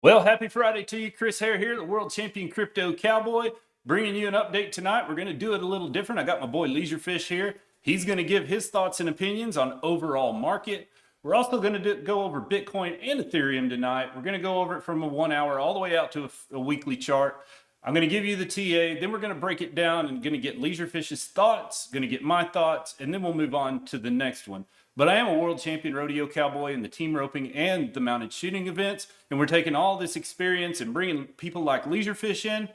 Well, happy Friday to you. Chris Hare here, the world champion crypto cowboy, bringing you an update tonight. We're going to do it a little different. I got my boy Leisurefish here. He's going to give his thoughts and opinions on overall market. We're also going to go over Bitcoin and Ethereum tonight. We're going to go over it from a 1 hour all the way out to a weekly chart. I'm going to give you the TA, then we're going to break it down and going to get Leisurefish's thoughts, going to get my thoughts, and then we'll move on to the next one. But I am a world champion rodeo cowboy in the team roping and the mounted shooting events. And we're taking all this experience and bringing people like Leisurefish in,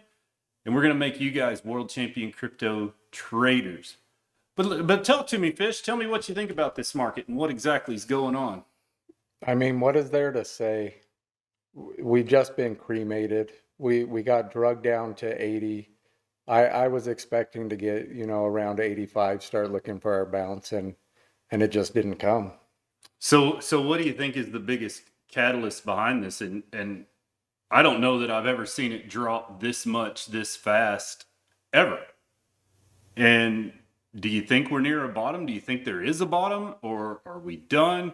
and we're going to make you guys world champion crypto traders. But talk to me, Fish. Tell me what you think about this market and what exactly is going on. I mean, what is there to say? We've just been cremated. We got drugged down to 80. I was expecting to get, around 85, start looking for our bounce, and it just didn't come. So what do you think is the biggest catalyst behind this? And I don't know that I've ever seen it drop this much this fast ever. And do you think we're near a bottom? Do you think there is a bottom, or are we done?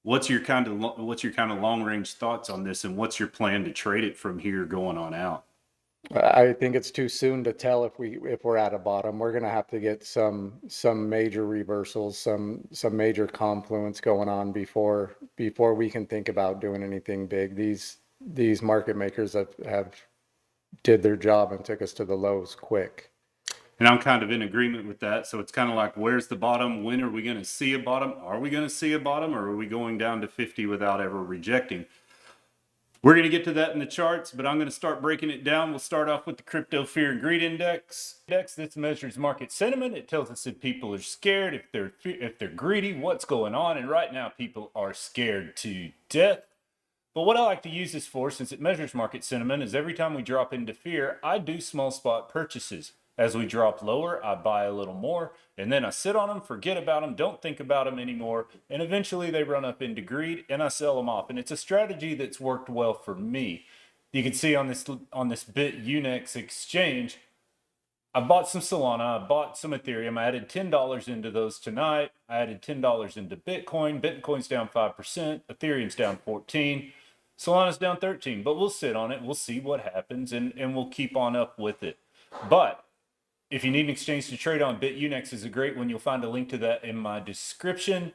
What's your kind of long range thoughts on this, and what's your plan to trade it from here going on out? I think it's too soon to tell if we're at a bottom. We're gonna have to get some major reversals, some major confluence going on before we can think about doing anything big. These market makers have did their job and took us to the lows quick. And I'm kind of in agreement with that. So it's kind of like, where's the bottom? When are we going to see a bottom? Are we going to see a bottom, or are we going down to 50 without ever rejecting? We're going to get to that in the charts, but I'm going to start breaking it down. We'll start off with the Crypto Fear and Greed Index. This measures market sentiment. It tells us if people are scared, if they're greedy, what's going on. And right now, people are scared to death. But what I like to use this for, since it measures market sentiment, is every time we drop into fear, I do small spot purchases. As we drop lower, I buy a little more, and then I sit on them, forget about them, don't think about them anymore, and eventually they run up into greed, and I sell them off. And it's a strategy that's worked well for me. You can see on this BitUnex exchange, I bought some Solana, I bought some Ethereum, I added $10 into those tonight, I added $10 into Bitcoin. Bitcoin's down 5%, Ethereum's down 14%, Solana's down 13%, but we'll sit on it, we'll see what happens, and we'll keep on up with it. But if you need an exchange to trade on, BitUnex is a great one. You'll find a link to that in my description.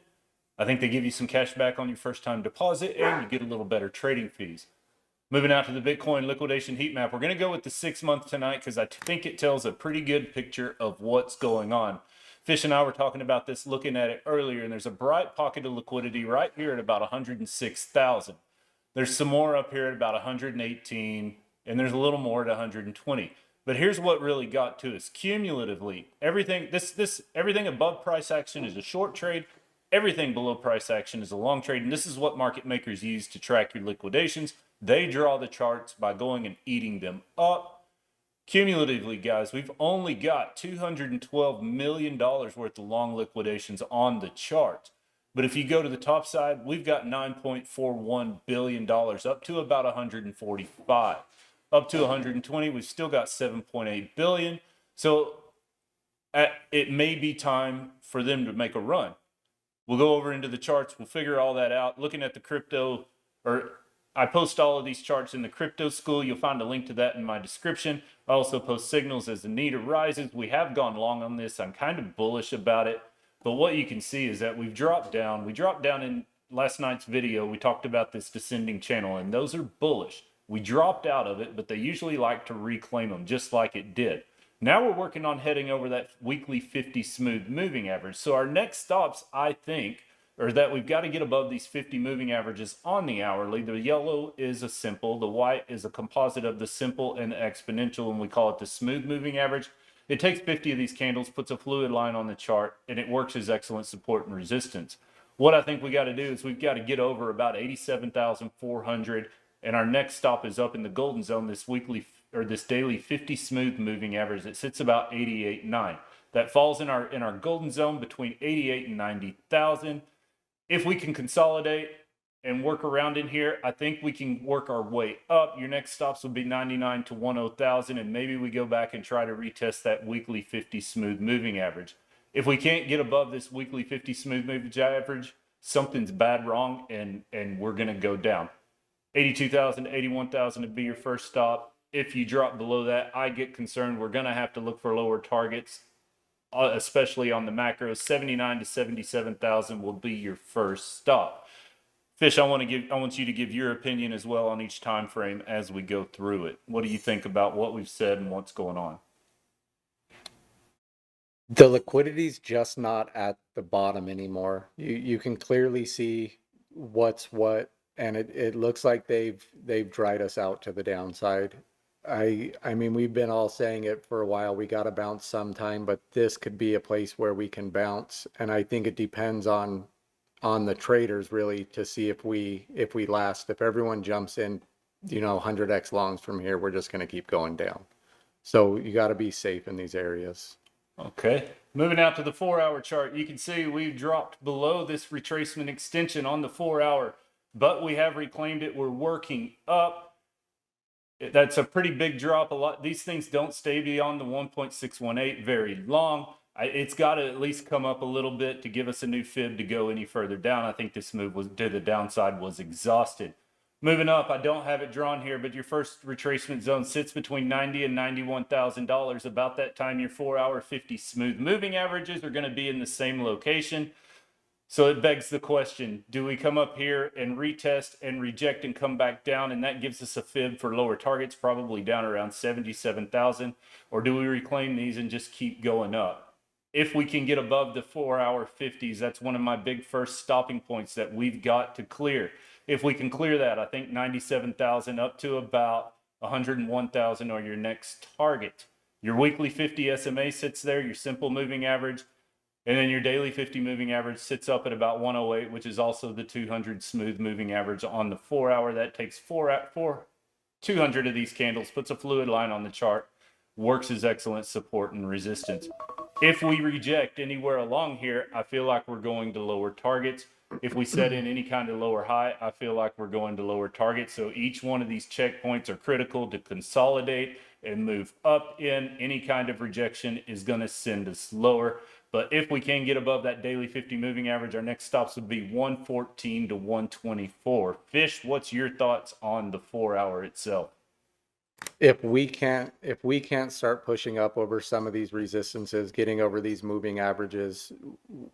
I think they give you some cash back on your first time deposit, and you get a little better trading fees. Moving out to the Bitcoin liquidation heat map, we're going to go with the 6 month tonight because I think it tells a pretty good picture of what's going on. Fish and I were talking about this, looking at it earlier, and there's a bright pocket of liquidity right here at about 106,000. There's some more up here at about 118, and there's a little more at 120. But here's what really got to us cumulatively. Everything above price action is a short trade. Everything below price action is a long trade. And this is what market makers use to track your liquidations. They draw the charts by going and eating them up. Cumulatively, guys, we've only got $212 million worth of long liquidations on the chart. But if you go to the top side, we've got $9.41 billion up to about 145. Up to 120, we've still got 7.8 billion. So it may be time for them to make a run. We'll go over into the charts. We'll figure all that out. Looking at the crypto, or I post all of these charts in the crypto school. You'll find a link to that in my description. I also post signals as the need arises. We have gone long on this. I'm kind of bullish about it. But what you can see is that we've dropped down. We dropped down in last night's video. We talked about this descending channel, and those are bullish. We dropped out of it, but they usually like to reclaim them just like it did. Now we're working on heading over that weekly 50 smooth moving average. So our next stops, I think, are that we've got to get above these 50 moving averages on the hourly. The yellow is a simple, the white is a composite of the simple and the exponential, and we call it the smooth moving average. It takes 50 of these candles, puts a fluid line on the chart, and it works as excellent support and resistance. What I think we got to do is we've got to get over about 87,400. And our next stop is up in the golden zone, this daily 50 smooth moving average. It sits about 88.9. That falls in our golden zone between 88 and 90,000. If we can consolidate and work around in here, I think we can work our way up. Your next stops will be 99 to 100,000, and maybe we go back and try to retest that weekly 50 smooth moving average. If we can't get above this weekly 50 smooth moving average, something's bad wrong, and we're going to go down. 82,000 to 81,000 would be your first stop. If you drop below that, I get concerned. We're going to have to look for lower targets, especially on the macros. 79 to 77,000 will be your first stop. Fish, I want you to give your opinion as well on each time frame as we go through it. What do you think about what we've said and what's going on? The liquidity's just not at the bottom anymore. You can clearly see what's what, and it looks like they've dried us out to the downside. I mean, we've been all saying it for a while. We got to bounce sometime, but this could be a place where we can bounce. And I think it depends on the traders really to see if we last. If everyone jumps in, 100x longs from here, we're just going to keep going down. So you got to be safe in these areas. Okay, moving out to the 4-hour chart, you can see we've dropped below this retracement extension on the 4-hour, but we have reclaimed it. We're working up. That's a pretty big drop. These things don't stay beyond the 1.618 very long. It's got to at least come up a little bit to give us a new fib to go any further down. I think this move to the downside was exhausted. Moving up, I don't have it drawn here, but your first retracement zone sits between $90,000 and $91,000. About that time, your 4-hour 50 smooth moving averages are going to be in the same location. So it begs the question, do we come up here and retest and reject and come back down? And that gives us a fib for lower targets, probably down around 77,000. Or do we reclaim these and just keep going up? If we can get above the 4-hour 50s, that's one of my big first stopping points that we've got to clear. If we can clear that, I think 97,000 up to about 101,000 are your next target. Your weekly 50 SMA sits there, your simple moving average, and then your daily 50 moving average sits up at about 108, which is also the 200 smooth moving average on the 4-hour. That takes 200 of these candles, puts a fluid line on the chart, works as excellent support and resistance. If we reject anywhere along here, I feel like we're going to lower targets. If we set in any kind of lower high, I feel like we're going to lower targets. So each one of these checkpoints are critical to consolidate and move up in. Any kind of rejection is going to send us lower. But if we can get above that daily 50 moving average, our next stops would be 114 to 124. Fish, what's your thoughts on the 4-hour itself? If we can't start pushing up over some of these resistances, getting over these moving averages,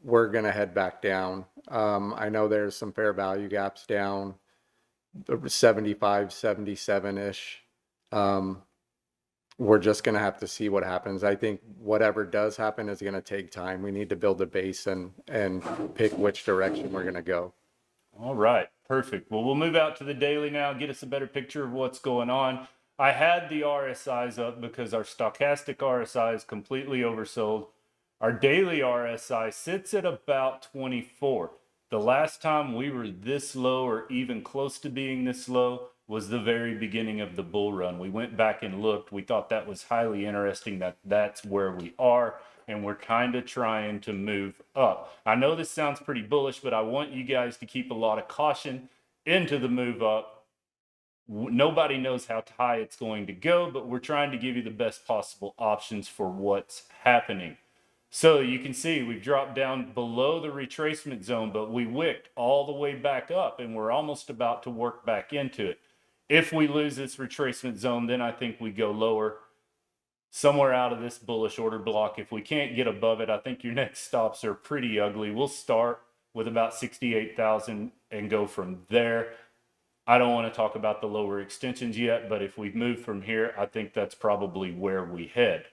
we're going to head back down. I know there's some fair value gaps down, 75, 77-ish. We're just going to have to see what happens. I think whatever does happen is going to take time. We need to build a base and pick which direction we're going to go. All right, perfect. Well, we'll move out to the daily now, get us a better picture of what's going on. I had the RSIs up because our stochastic RSI is completely oversold. Our daily RSI sits at about 24. The last time we were this low or even close to being this low was the very beginning of the bull run. We went back and looked. We thought that was highly interesting that that's where we are, and we're kind of trying to move up. I know this sounds pretty bullish, but I want you guys to keep a lot of caution into the move up. Nobody knows how high it's going to go, but we're trying to give you the best possible options for what's happening. So you can see we've dropped down below the retracement zone, but we wicked all the way back up, and we're almost about to work back into it. If we lose this retracement zone, then I think we go lower, somewhere out of this bullish order block. If we can't get above it, I think your next stops are pretty ugly. We'll start with about 68,000 and go from there. I don't want to talk about the lower extensions yet, but if we move from here, I think that's probably where we head.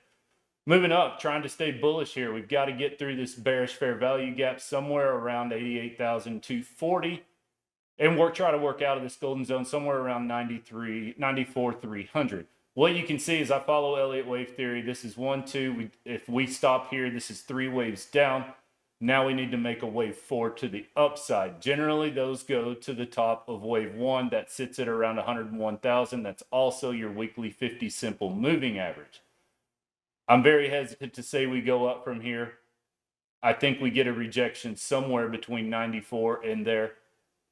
Moving up, trying to stay bullish here. We've got to get through this bearish fair value gap somewhere around 88,240 and try to work out of this golden zone somewhere around 94,300. What you can see is I follow Elliott wave theory. This is 1, 2. If we stop here, this is 3 waves down. Now we need to make a wave 4 to the upside. Generally, those go to the top of wave 1 that sits at around 101,000. That's also your weekly 50 simple moving average. I'm very hesitant to say we go up from here. I think we get a rejection somewhere between 94 and there,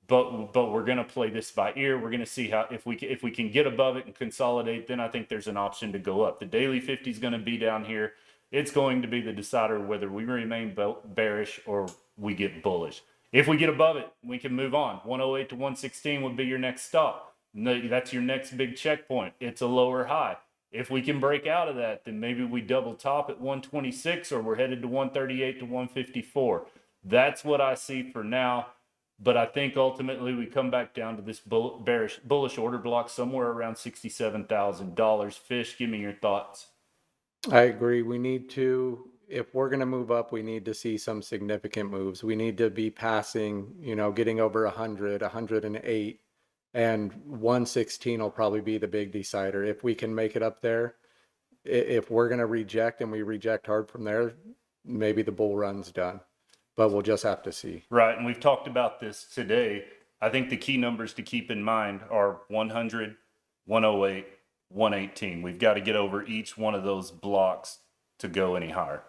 but we're going to play this by ear. We're going to see how if we can get above it and consolidate, then I think there's an option to go up. The daily 50 is going to be down here. It's going to be the decider whether we remain bearish or we get bullish. If we get above it, we can move on. 108 to 116 would be your next stop. That's your next big checkpoint. It's a lower high. If we can break out of that, then maybe we double top at 126 or we're headed to 138 to 154. That's what I see for now. But I think ultimately we come back down to this bullish order block somewhere around $67,000. Fish, give me your thoughts. I agree. We need to, if we're going to move up, we need to see some significant moves. We need to be passing, getting over 100, 108, and 116 will probably be the big decider. If we can make it up there, if we're going to reject and we reject hard from there, maybe the bull run's done. But we'll just have to see. Right, and we've talked about this today. I think the key numbers to keep in mind are 100, 108, 118. We've got to get over each one of those blocks to go any higher.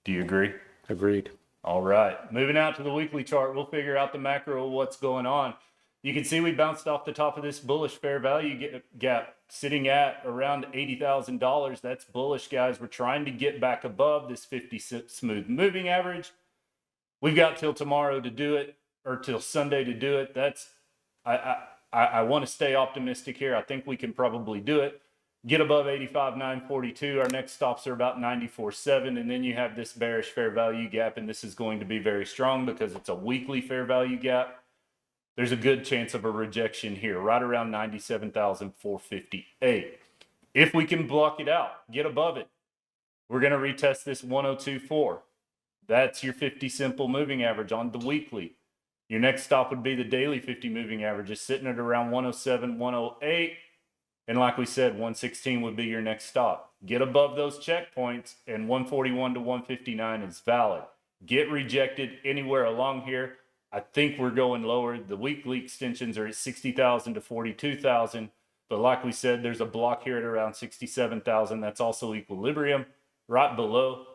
Do you agree? Agreed. All right, moving out to the weekly chart, we'll figure out the macro of what's going on. You can see we bounced off the top of this bullish fair value gap, sitting at around $80,000. That's bullish, guys. We're trying to get back above this 50 smooth moving average. We've got till tomorrow to do it, or till Sunday to do it. I want to stay optimistic here. I think we can probably do it. Get above 85,942. Our next stops are about 94.7, and then you have this bearish fair value gap, and this is going to be very strong because it's a weekly fair value gap. There's a good chance of a rejection here, right around 97,458. If we can block it out, get above it, we're going to retest this 102.4. That's your 50 simple moving average on the weekly. Your next stop would be the daily 50 moving average, is sitting at around 107, 108. And like we said, 116 would be your next stop. Get above those checkpoints, and 141 to 159 is valid. Get rejected anywhere along here. I think we're going lower. The weekly extensions are at 60,000 to 42,000. But like we said, there's a block here at around 67,000. That's also equilibrium right below.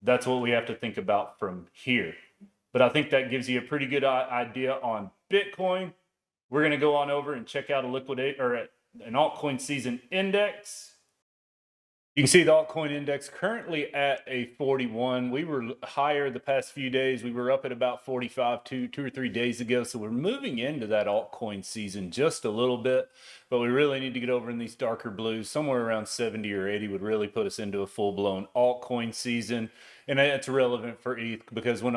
That's what we have to think about from here. But I think that gives you a pretty good idea on Bitcoin. We're going to go on over and check out an altcoin season index. You can see the altcoin index currently at a 41. We were higher the past few days. We were up at about 45 two or 3 days ago. So we're moving into that altcoin season just a little bit, but we really need to get over in these darker blues. Somewhere around 70 or 80 would really put us into a full-blown altcoin season. And that's relevant for ETH because when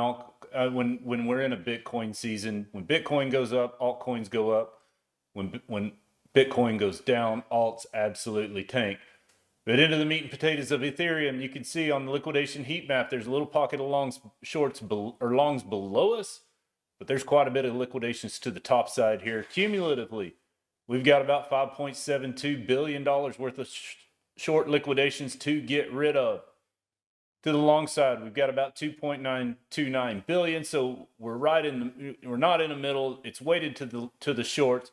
we're in a Bitcoin season, when Bitcoin goes up, altcoins go up. When Bitcoin goes down, alts absolutely tank. But into the meat and potatoes of Ethereum, you can see on the liquidation heat map, there's a little pocket of longs below us, but there's quite a bit of liquidations to the top side here. Cumulatively, we've got about $5.72 billion worth of short liquidations to get rid of. To the long side, we've got about 2.929 billion. So we're not in the middle. It's weighted to the shorts.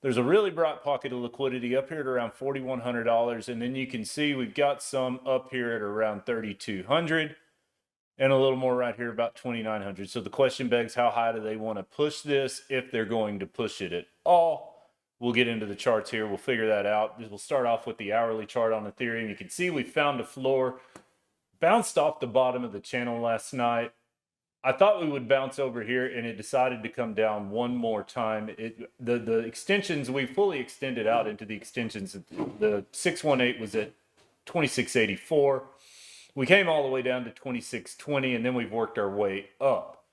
There's a really bright pocket of liquidity up here at around $4,100. And then you can see we've got some up here at around 3,200 and a little more right here about 2,900. So the question begs, how high do they want to push this if they're going to push it at all? We'll get into the charts here. We'll figure that out. We'll start off with the hourly chart on Ethereum. You can see we found a floor, bounced off the bottom of the channel last night. I thought we would bounce over here, and it decided to come down one more time. The extensions, we fully extended out into the extensions. The 618 was at 2684. We came all the way down to 2620, and then we've worked our way up.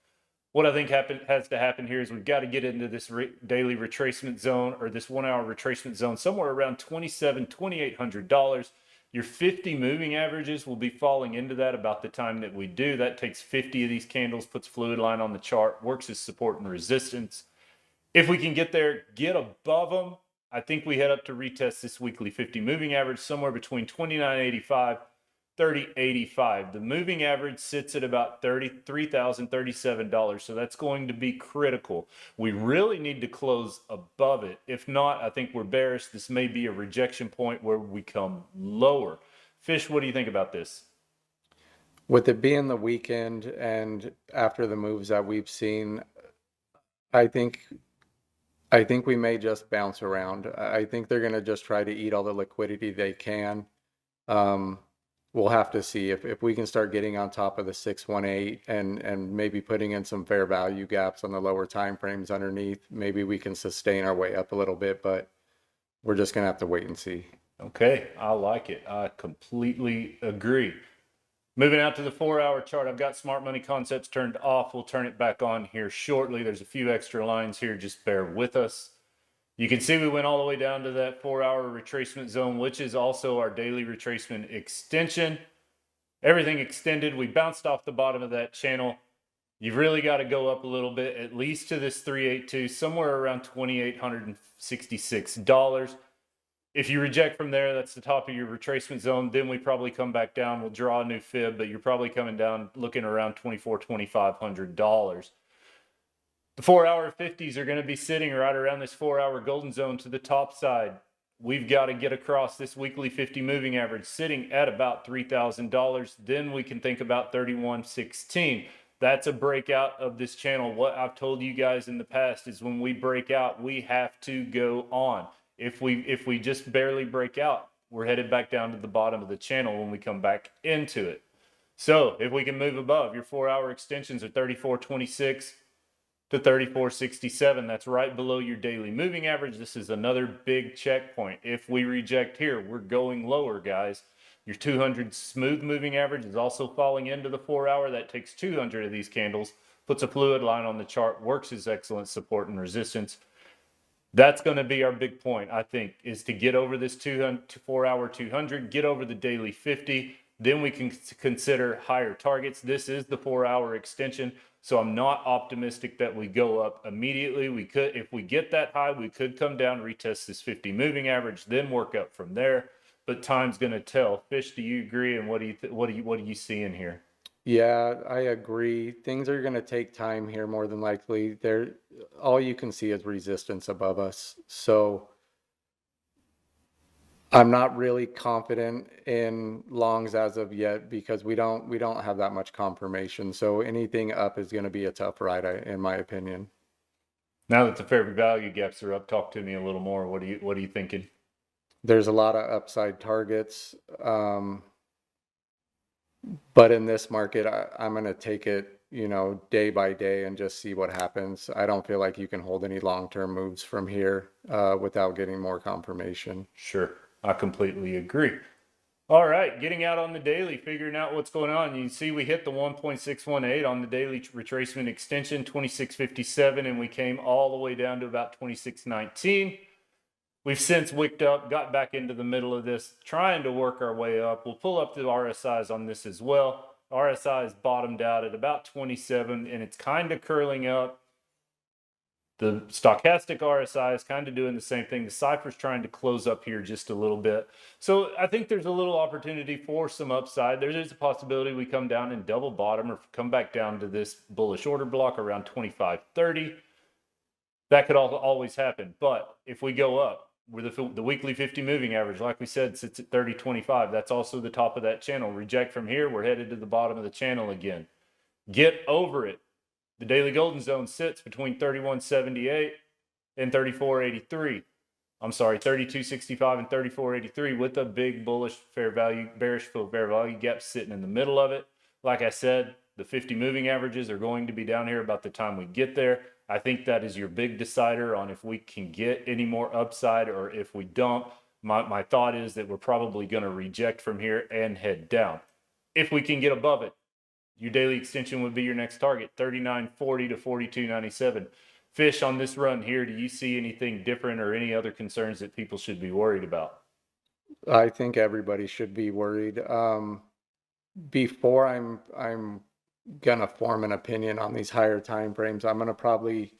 What I think has to happen here is we've got to get into this daily retracement zone, or this 1 hour retracement zone, somewhere around $2,800. Your 50 moving averages will be falling into that about the time that we do. That takes 50 of these candles, puts fluid line on the chart, works as support and resistance. If we can get there, get above them, I think we head up to retest this weekly 50 moving average somewhere between 29.85, 30.85. The moving average sits at about $33,037. So that's going to be critical. We really need to close above it. If not, I think we're bearish. This may be a rejection point where we come lower. Fish, what do you think about this? With it being the weekend and after the moves that we've seen, I think we may just bounce around. I think they're going to just try to eat all the liquidity they can. We'll have to see if we can start getting on top of the 618 and maybe putting in some fair value gaps on the lower time frames underneath. Maybe we can sustain our way up a little bit, but we're just going to have to wait and see. Okay, I like it. I completely agree. Moving out to the 4-hour chart, I've got smart money concepts turned off. We'll turn it back on here shortly. There's a few extra lines here. Just bear with us. You can see we went all the way down to that 4-hour retracement zone, which is also our daily retracement extension. Everything extended. We bounced off the bottom of that channel. You've really got to go up a little bit, at least to this 382, somewhere around $2,866. If you reject from there, that's the top of your retracement zone. Then we probably come back down. We'll draw a new fib, but you're probably coming down looking around $2,500. The 4-hour 50s are going to be sitting right around this 4-hour golden zone to the top side. We've got to get across this weekly 50 moving average sitting at about $3,000. Then we can think about 3116. That's a breakout of this channel. What I've told you guys in the past is when we break out, we have to go on. If we just barely break out, we're headed back down to the bottom of the channel when we come back into it. So if we can move above, your 4-hour extensions are 34.26 to 34.67. That's right below your daily moving average. This is another big checkpoint. If we reject here, we're going lower, guys. Your 200 smooth moving average is also falling into the 4-hour. That takes 200 of these candles, puts a fluid line on the chart, works as excellent support and resistance. That's going to be our big point, I think, is to get over this 4-hour 200, get over the daily 50. Then we can consider higher targets. This is the 4-hour extension, so I'm not optimistic that we go up immediately. We could, if we get that high, we could come down, retest this 50 moving average, then work up from there. But time's going to tell. Fish, do you agree? And what do you see in here? Yeah, I agree. Things are going to take time here more than likely. All you can see is resistance above us. So I'm not really confident in longs as of yet because we don't have that much confirmation. So anything up is going to be a tough ride, in my opinion. Now that the fair value gaps are up, talk to me a little more. What are you thinking? There's a lot of upside targets. But in this market, I'm going to take it, day by day and just see what happens. I don't feel like you can hold any long-term moves from here without getting more confirmation. Sure. I completely agree. All right. Getting out on the daily, figuring out what's going on. You see we hit the 1.618 on the daily retracement extension, 2657, and we came all the way down to about 2619. We've since wicked up, got back into the middle of this, trying to work our way up. We'll pull up the RSIs on this as well. RSI is bottomed out at about 27, and it's kind of curling up. The stochastic RSI is kind of doing the same thing. The Cypher's trying to close up here just a little bit. So I think there's a little opportunity for some upside. There is a possibility we come down and double bottom or come back down to this bullish order block around 25.30. That could always happen. But if we go up, where the weekly 50 moving average, like we said, sits at 30.25. That's also the top of that channel. Reject from here, we're headed to the bottom of the channel again. Get over it. The daily golden zone sits between 31.78 and 34.83. I'm sorry, 32.65 and 34.83 with a big bearish fair value gap sitting in the middle of it. Like I said, the 50 moving averages are going to be down here about the time we get there. I think that is your big decider on if we can get any more upside or if we don't. My thought is that we're probably going to reject from here and head down. If we can get above it, your daily extension would be your next target, 39.40 to 42.97. Fish, on this run here, do you see anything different or any other concerns that people should be worried about? I think everybody should be worried. Before I'm gonna form an opinion on these higher time frames, I'm gonna probably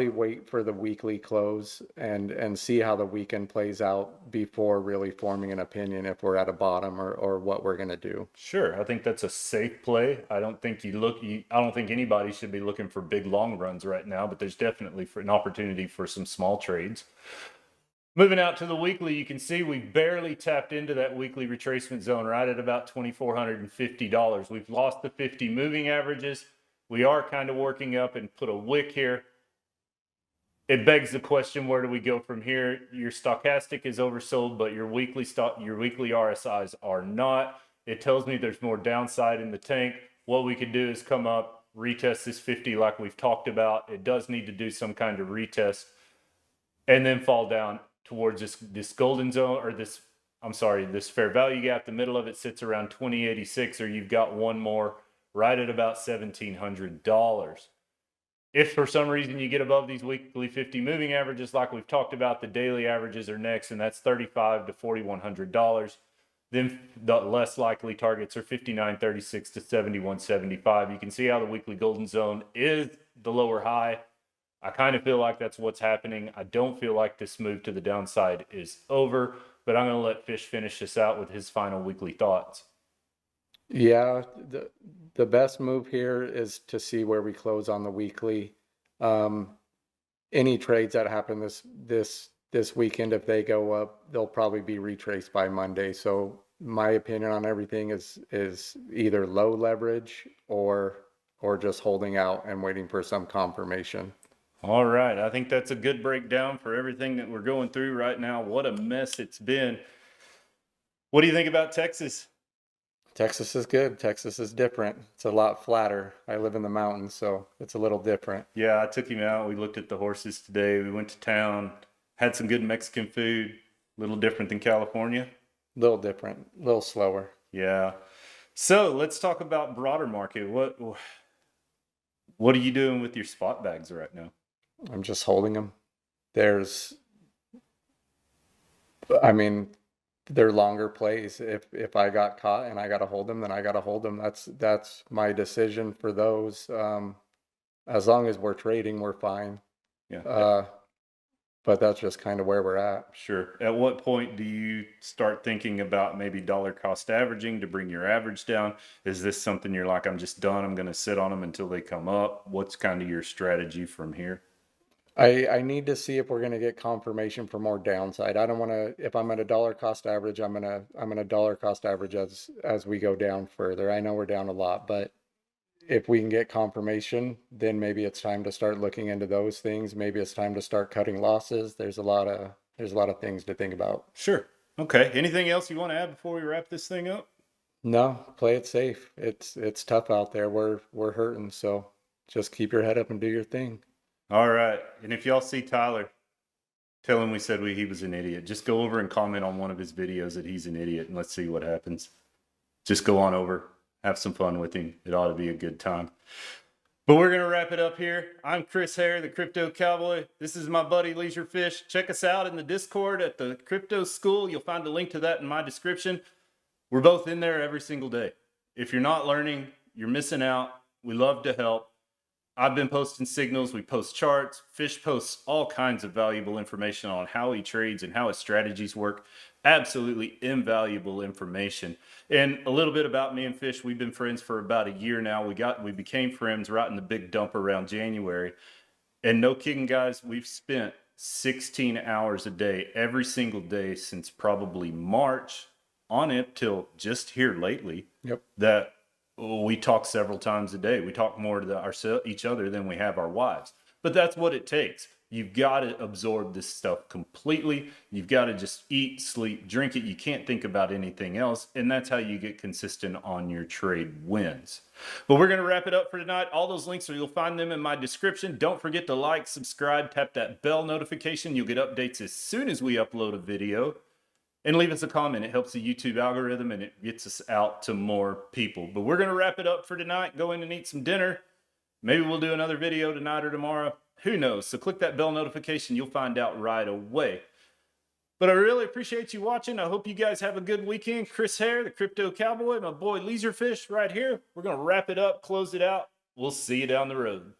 wait for the weekly close and see how the weekend plays out before really forming an opinion if we're at a bottom or what we're gonna do. Sure, I think that's a safe play. I don't think I don't think anybody should be looking for big long runs right now, but there's definitely an opportunity for some small trades. Moving out to the weekly, you can see we barely tapped into that weekly retracement zone right at about $2,450. We've lost the 50 moving averages. We are kind of working up and put a wick here. It begs the question, where do we go from here? Your stochastic is oversold, but your weekly RSIs are not. It tells me there's more downside in the tank. What we could do is come up, retest this 50 like we've talked about. It does need to do some kind of retest and then fall down. towards this golden zone, or this fair value gap. The middle of it sits around 2086, or you've got one more right at about $1,700. If for some reason you get above these weekly 50 moving averages, like we've talked about, the daily averages are next, and that's $3,500 to $4,100. Then the less likely targets are 59.36 to 71.75. You can see how the weekly golden zone is the lower high. I kind of feel like that's what's happening. I don't feel like this move to the downside is over, but I'm going to let Fish finish this out with his final weekly thoughts. Yeah, the best move here is to see where we close on the weekly. Any trades that happen this weekend, if they go up, they'll probably be retraced by Monday. So my opinion on everything is either low leverage or just holding out and waiting for some confirmation. All right. I think that's a good breakdown for everything that we're going through right now. What a mess it's been. What do you think about Texas? Texas is good. Texas is different. It's a lot flatter. I live in the mountains, so it's a little different. Yeah, I took him out. We looked at the horses today. We went to town, had some good Mexican food. A little different than California. A little different, a little slower. Yeah. So let's talk about broader market. What are you doing with your spot bags right now? I'm just holding them. They're longer plays. If I got caught and I got to hold them, then I got to hold them. That's my decision for those. As long as we're trading, we're fine. Yeah. But that's just kind of where we're at. Sure. At what point do you start thinking about maybe dollar cost averaging to bring your average down? Is this something you're like, I'm just done, I'm going to sit on them until they come up? What's kind of your strategy from here? I need to see if we're going to get confirmation for more downside. I don't want to, if I'm at a dollar cost average, I'm going to dollar cost average as we go down further. I know we're down a lot, but if we can get confirmation, then maybe it's time to start looking into those things. Maybe it's time to start cutting losses. There's a lot of things to think about. Sure. Okay. Anything else you want to add before we wrap this thing up? No, play it safe. It's tough out there. We're hurting, so just keep your head up and do your thing. All right. And if y'all see Tyler, tell him we said he was an idiot. Just go over and comment on one of his videos that he's an idiot, and let's see what happens. Just go on over. Have some fun with him. It ought to be a good time. But we're going to wrap it up here. I'm Chris Hare, the Crypto Cowboy. This is my buddy Leisure Fish. Check us out in the Discord at the Crypto School. You'll find a link to that in my description. We're both in there every single day. If you're not learning, you're missing out. We love to help. I've been posting signals. We post charts. Fish posts all kinds of valuable information on how he trades and how his strategies work. Absolutely invaluable information. And a little bit about me and Fish. We've been friends for about a year now. We became friends right in the big dump around January. And no kidding, guys, we've spent 16 hours a day every single day since probably March on it till just here lately. Yep. That we talk several times a day. We talk more to each other than we have our wives. But that's what it takes. You've got to absorb this stuff completely. You've got to just eat, sleep, drink it. You can't think about anything else. And that's how you get consistent on your trade wins. But we're going to wrap it up for tonight. All those links, you'll find them in my description. Don't forget to like, subscribe, tap that bell notification. You'll get updates as soon as we upload a video. And leave us a comment. It helps the YouTube algorithm and it gets us out to more people. But we're going to wrap it up for tonight. Go in and eat some dinner. Maybe we'll do another video tonight or tomorrow. Who knows? So click that bell notification. You'll find out right away. But I really appreciate you watching. I hope you guys have a good weekend. Chris Hare, the Crypto Cowboy, my boy Leisure Fish right here. We're going to wrap it up, close it out. We'll see you down the road.